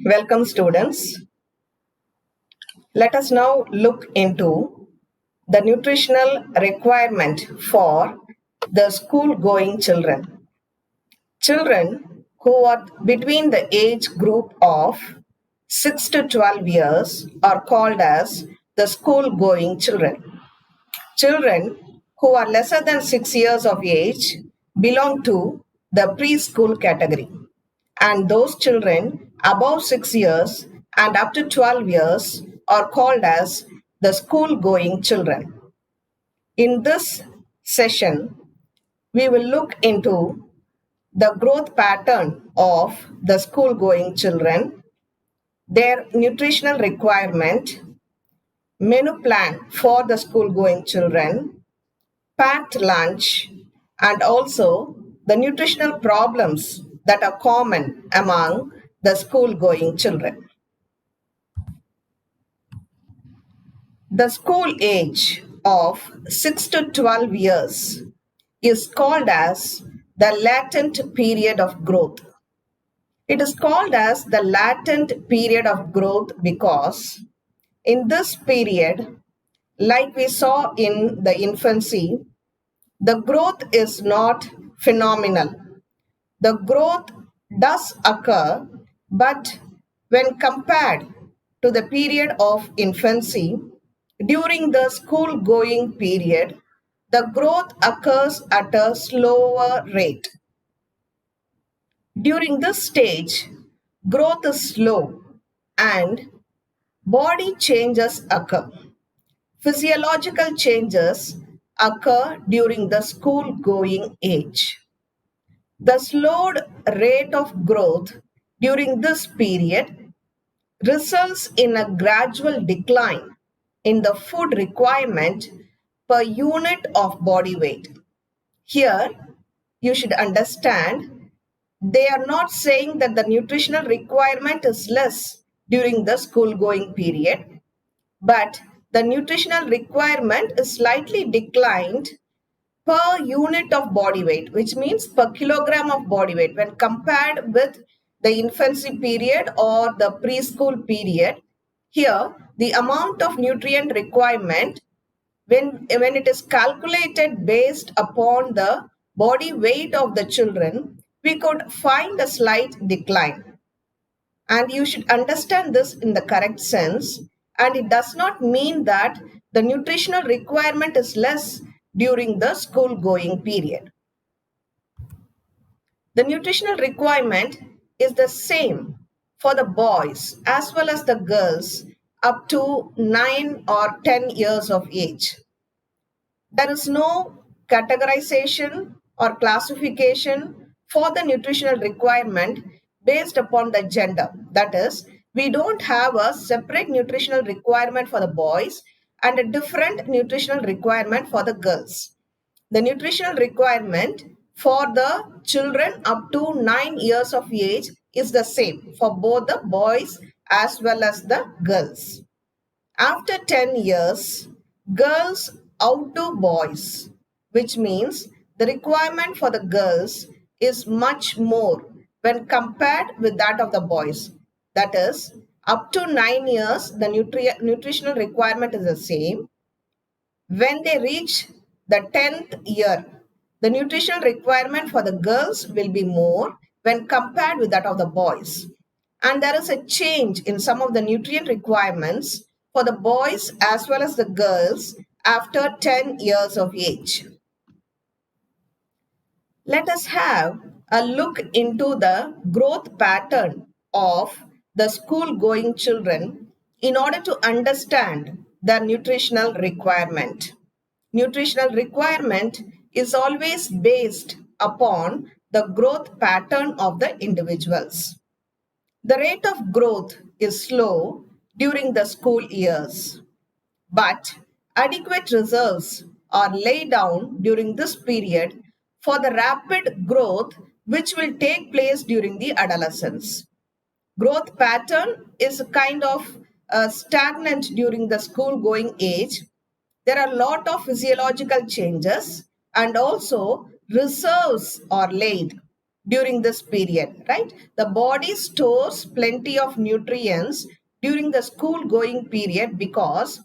Welcome, students. Let us now look into the nutritional requirement for the school going children. Children who are between the age group of 6 to 12 years are called as the school going children. Children who are lesser than 6 years of age belong to the preschool category, and those children above 6 years and up to 12 years are called as the school going children. In this session, we will look into the growth pattern of the school going children, their nutritional requirement, menu plan for the school going children, packed lunch, and also the nutritional problems that are common among the school going children. The school age of 6 to 12 years is called as the latent period of growth. It is called as the latent period of growth because in this period, like we saw in the infancy, the growth is not phenomenal. The growth does occur, but when compared to the period of infancy, during the school going period, the growth occurs at a slower rate. During this stage, growth is slow and body changes occur. Physiological changes occur during the school going age. The slowed rate of growth during this period results in a gradual decline in the food requirement per unit of body weight. Here, you should understand they are not saying that the nutritional requirement is less during the school going period, but the nutritional requirement is slightly declined per unit of body weight, which means per kilogram of body weight when compared with the infancy period or the preschool period. Here, the amount of nutrient requirement when it is calculated based upon the body weight of the children, we could find a slight decline. And you should understand this in the correct sense. And it does not mean that the nutritional requirement is less during the school going period. The nutritional requirement is the same for the boys as well as the girls up to 9 or 10 years of age. There is no categorization or classification for the nutritional requirement based upon the gender. That is, we don't have a separate nutritional requirement for the boys and a different nutritional requirement for the girls. The nutritional requirement for the children up to 9 years of age is the same for both the boys as well as the girls. After 10 years, girls outdo boys, which means the requirement for the girls is much more when compared with that of the boys. That is, up to 9 years, the nutritional requirement is the same. When they reach the 10th year, the nutritional requirement for the girls will be more when compared with that of the boys. And there is a change in some of the nutrient requirements for the boys as well as the girls after 10 years of age. Let us have a look into the growth pattern of the school going children in order to understand their nutritional requirement. Nutritional requirement is always based upon the growth pattern of the individuals. The rate of growth is slow during the school years, but adequate reserves are laid down during this period for the rapid growth which will take place during the adolescence. Growth pattern is kind of stagnant during the school going age. There are a lot of physiological changes and also reserves are laid during this period, right? The body stores plenty of nutrients during the school going period, because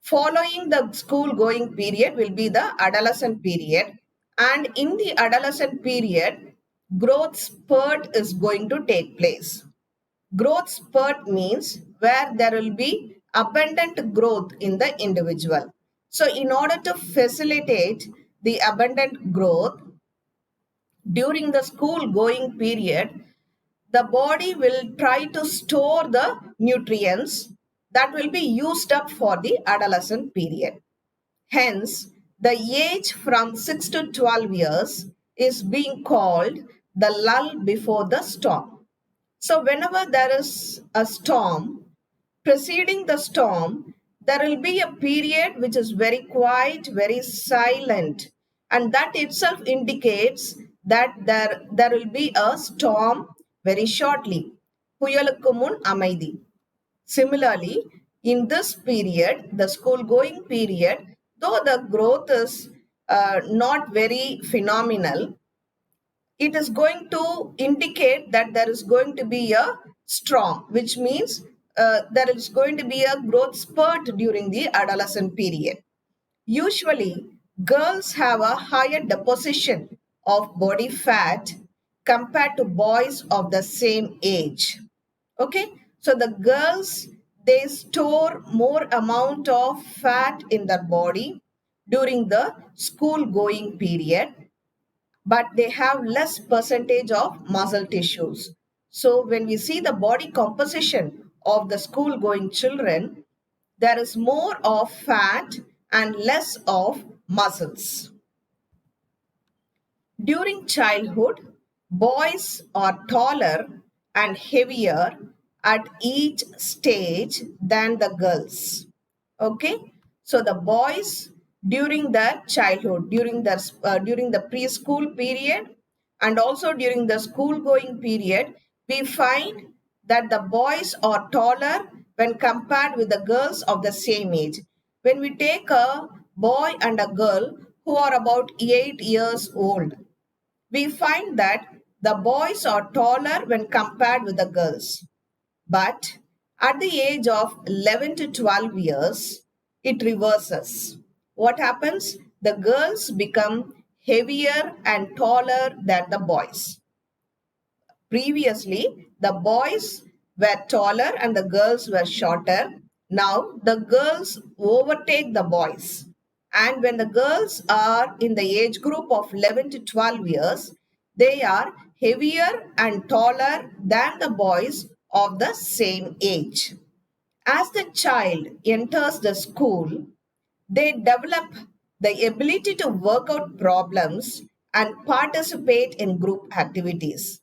following the school going period will be the adolescent period. And in the adolescent period, growth spurt is going to take place. Growth spurt means where there will be abundant growth in the individual. So in order to facilitate the abundant growth during the school going period, the body will try to store the nutrients that will be used up for the adolescent period. Hence, the age from 6 to 12 years is being called the lull before the storm. So, whenever there is a storm, preceding the storm, there will be a period which is very quiet, very silent, and that itself indicates that there will be a storm very shortly. புயலுக்கு முன் அமைதி. Similarly, in this period, the school going period, though the growth is not very phenomenal, it is going to indicate that there is going to be a storm, which means there is going to be a growth spurt during the adolescent period. Usually, girls have a higher deposition of body fat compared to boys of the same age. Okay, so the girls, they store more amount of fat in their body during the school going period, but they have less percentage of muscle tissues. So when we see the body composition of the school going children, there is more of fat and less of muscles. During childhood, boys are taller and heavier at each stage than the girls. Okay, so the boys during their childhood, during the preschool period, and also during the school going period, we find that the boys are taller when compared with the girls of the same age. When we take a boy and a girl who are about 8 years old, we find that the boys are taller when compared with the girls. But at the age of 11 to 12 years, it reverses. What happens? The girls become heavier and taller than the boys. Previously, the boys were taller and the girls were shorter. Now, the girls overtake the boys. And when the girls are in the age group of 11 to 12 years, they are heavier and taller than the boys of the same age. As the child enters the school, they develop the ability to work out problems and participate in group activities.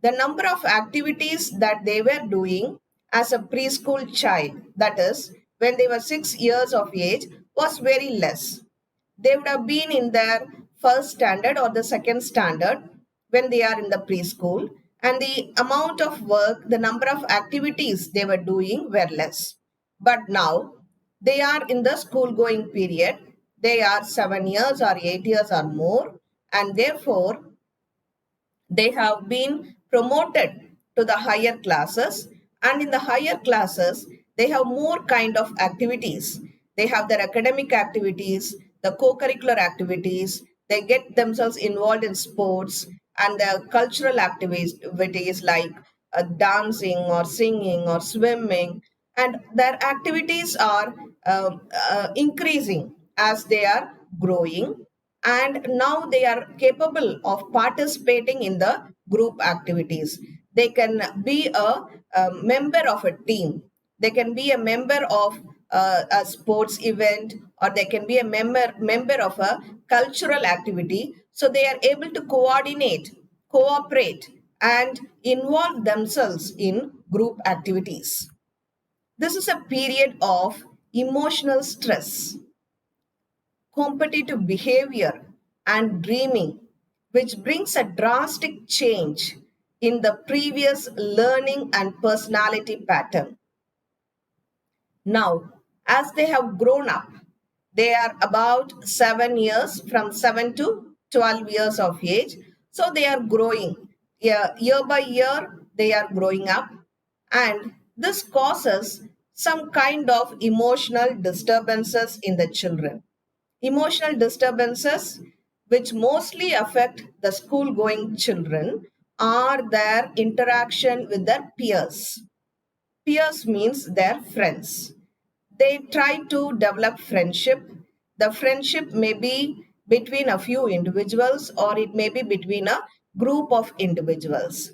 The number of activities that they were doing as a preschool child, that is, when they were 6 years of age, was very less. They would have been in their first standard or the second standard when they are in the preschool, and the amount of work, the number of activities they were doing were less. But now they are in the school going period, they are 7 years or 8 years or more, and therefore they have been promoted to the higher classes, and in the higher classes they have more kind of activities. They have their academic activities, the co-curricular activities, they get themselves involved in sports and the cultural activities like dancing or singing or swimming, and their activities are increasing as they are growing, and now they are capable of participating in the group activities. They can be a member of a team, they can be a member of a sports event, or they can be a member of a cultural activity. So they are able to coordinate, cooperate, and involve themselves in group activities. This is a period of emotional stress, competitive behavior, and dreaming, which brings a drastic change in the previous learning and personality pattern. Now, as they have grown up, they are about 7 years, from 7 to 12 years of age. So they are growing. Year by year, they are growing up, and this causes some kind of emotional disturbances in the children. Emotional disturbances which mostly affect the school going children are their interaction with their peers. Peers means their friends. They try to develop friendship. The friendship may be between a few individuals or it may be between a group of individuals.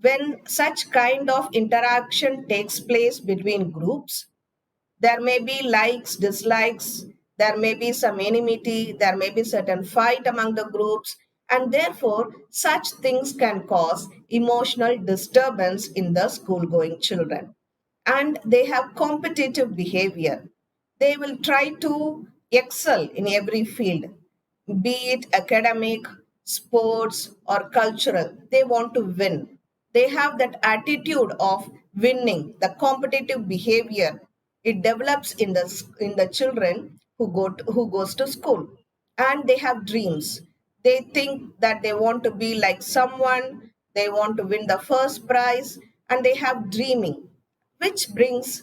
When such kind of interaction takes place between groups, there may be likes, dislikes, there may be some enmity, there may be certain fight among the groups, and therefore such things can cause emotional disturbance in the school going children. And they have competitive behavior. They will try to excel in every field, be it academic, sports, or cultural. They want to win. They have that attitude of winning, the competitive behavior. It develops in the children who goes to school, and they have dreams. They think that they want to be like someone. They want to win the first prize, and they have dreaming, which brings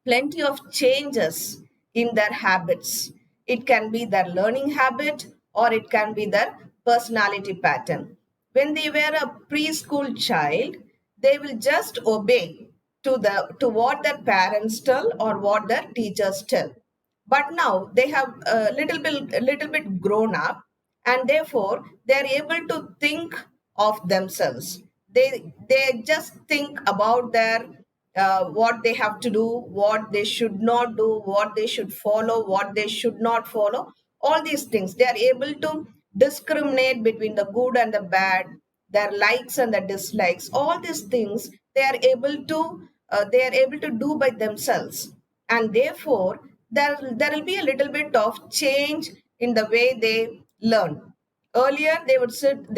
plenty of changes in their habits. It can be their learning habit or it can be their personality pattern. When they were a preschool child, they will just obey to what their parents tell or what their teachers tell. But now they have a little bit grown up, and therefore they are able to think of themselves. They just think about their what they have to do, what they should not do, what they should follow, what they should not follow. All these things they are able to discriminate between the good and the bad, their likes and the dislikes. All these things they are able to do by themselves, and therefore there will be a little bit of change in the way they learn. Earlier they would sit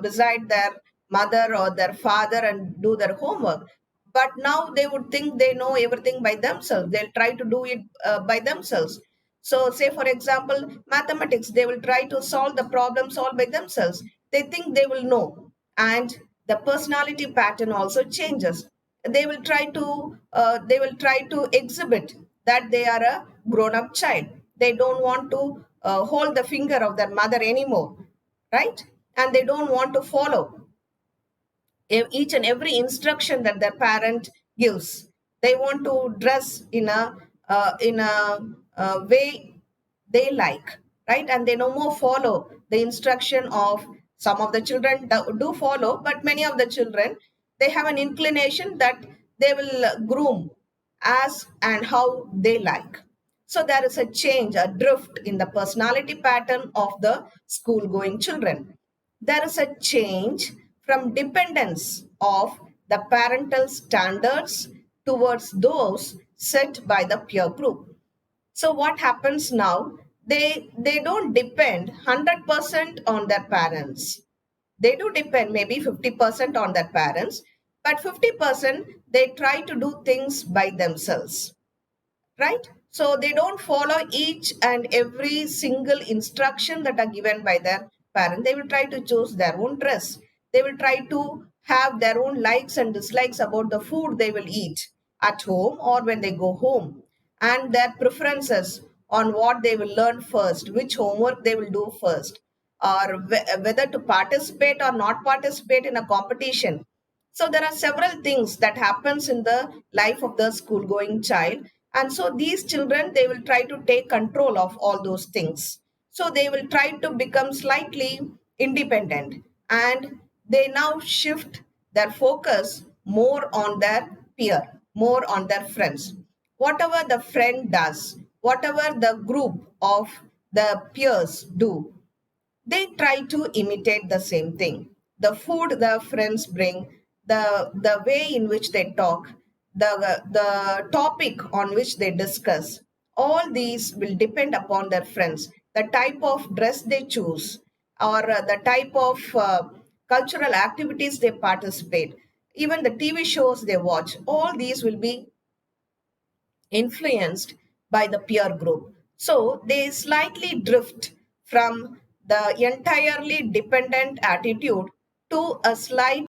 beside their mother or their father and do their homework, but now they would think they know everything by themselves. They'll try to do it by themselves. So say for example mathematics, they will try to solve the problems all by themselves. They think they will know. And the personality pattern also changes. They will try to exhibit that they are a grown up child. They don't want to hold the finger of their mother anymore, right? And they don't want to follow each and every instruction that their parent gives. They want to dress in a way they like, right? And they no more follow the instruction of some of the children do follow, but many of the children they have an inclination that they will groom as and how they like. So there is a change, a drift in the personality pattern of the school going children. There is a change from dependence of the parental standards towards those set by the peer group. So what happens now? They don't depend 100% on their parents. They do depend maybe 50% on their parents, but 50% they try to do things by themselves, right? So they don't follow each and every single instruction that are given by their parent. They will try to choose their own dress. They will try to have their own likes and dislikes about the food they will eat at home or when they go home, and their preferences on what they will learn first, which homework they will do first, or whether to participate or not participate in a competition. So there are several things that happens in the life of the school going child, and so these children they will try to take control of all those things. So they will try to become slightly independent, and they now shift their focus more on their peer, more on their friends. Whatever the friend does, whatever the group of the peers do, they try to imitate the same thing. The food the friends bring, the way in which they talk, the topic on which they discuss, all these will depend upon their friends. The type of dress they choose, or the type of cultural activities they participate, even the TV shows they watch, all these will be influenced by the peer group. So they slightly drift from the entirely dependent attitude to a slight